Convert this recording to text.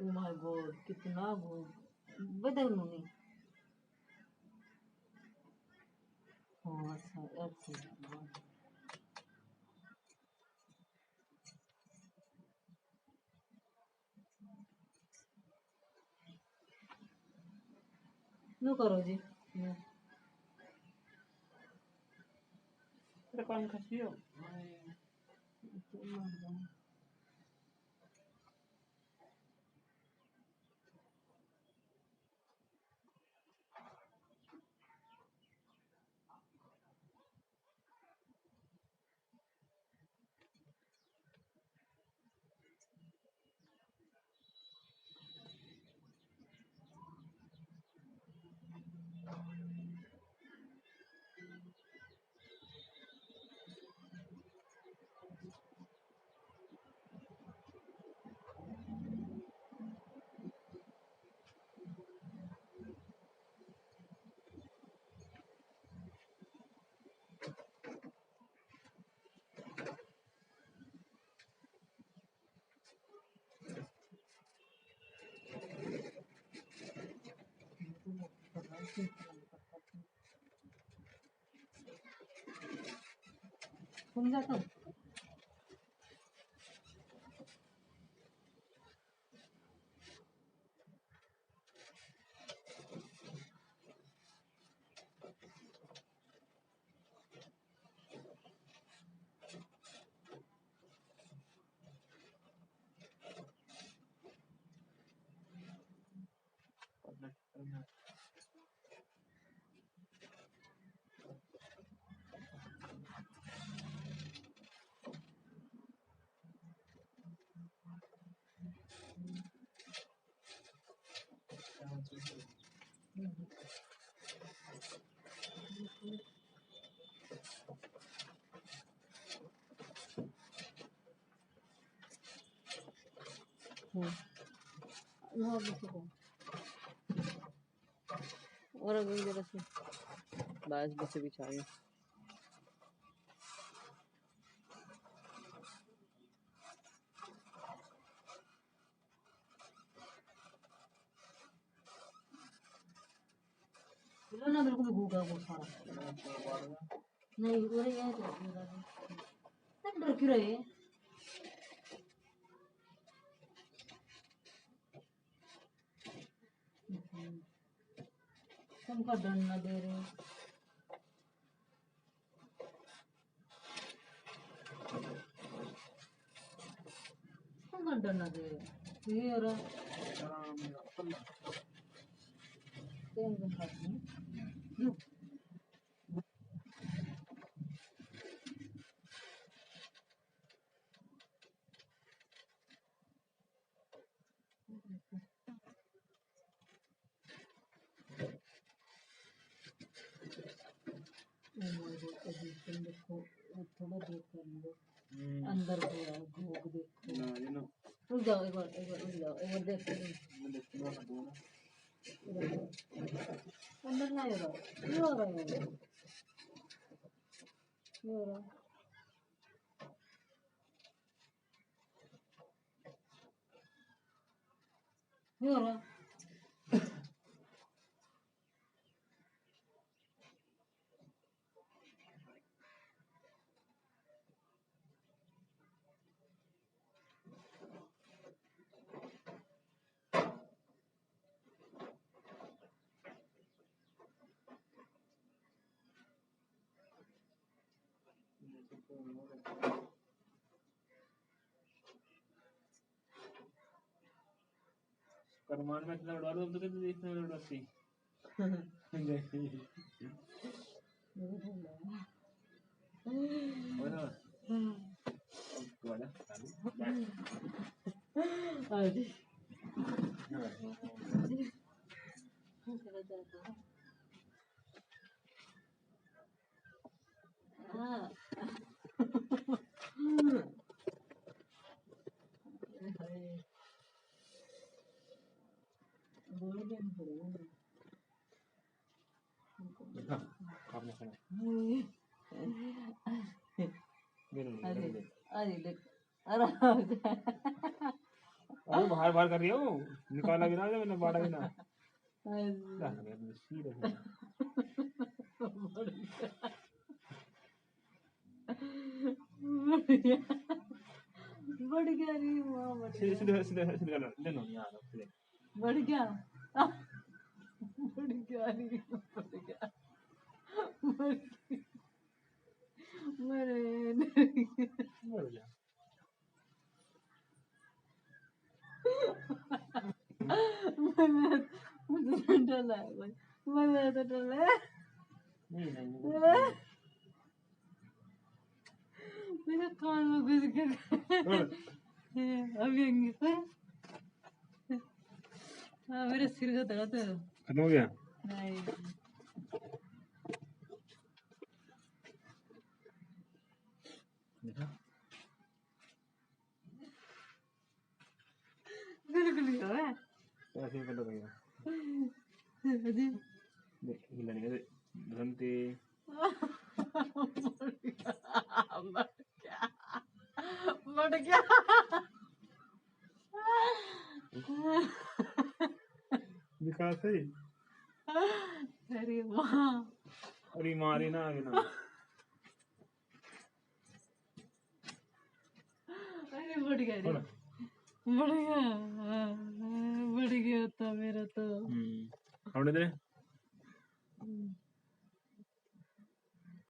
Oh my God कितना भूख बदल नहीं हाँ अच्छा नो करो जी Rekan kasih yo. तुम जाता वो भी और अगर जरा से बस बस बिछाए बोलो ना बिल्कुल भूखा वो सारा नहीं वो रही है तो मेरा तब डर क्यों रहे तुमका डर ना दे रहे तुमका डर ना दे रहे ये और खाती तुम देखो थोड़ा देख कर लो अंदर पूरा भोग देखो रुक जाओ एक बार रुक जाओ एक बार देखो अंदर ना हो रहा क्यों हो रहा है क्यों हो रहा क्यों हो रहा करमान में इतना उड़ा दो तो कितने इतने उड़ाती ओए वाला अरे हाँ बोले भी नहीं पड़ेगा आपने सुना अरे अरे देख अरे हार बार कर रही हूँ निकाला भी ना मैंने बाड़ा भी ना बढ़ गया रे वाह बढ़ गया सीधे सीधे सीधे ले लो यार सीधे बढ़ गया बढ़ गया रे बढ़ गया बढ़ गया मरे मर गया मुझे डर है मुझे तो डर है नहीं मेरे कान में घुस गया अभी हाँ मेरे सिर का दर्द है खत्म हो गया नहीं बिल्कुल ही है ऐसे ही कर भैया अजी देख हिला नहीं दे धरमते बढ़ गया विकास है अरे वाह अरे मारी ना आगे ना अरे बढ़ गया रे बढ़ गया बढ़ गया था मेरा तो हमने दे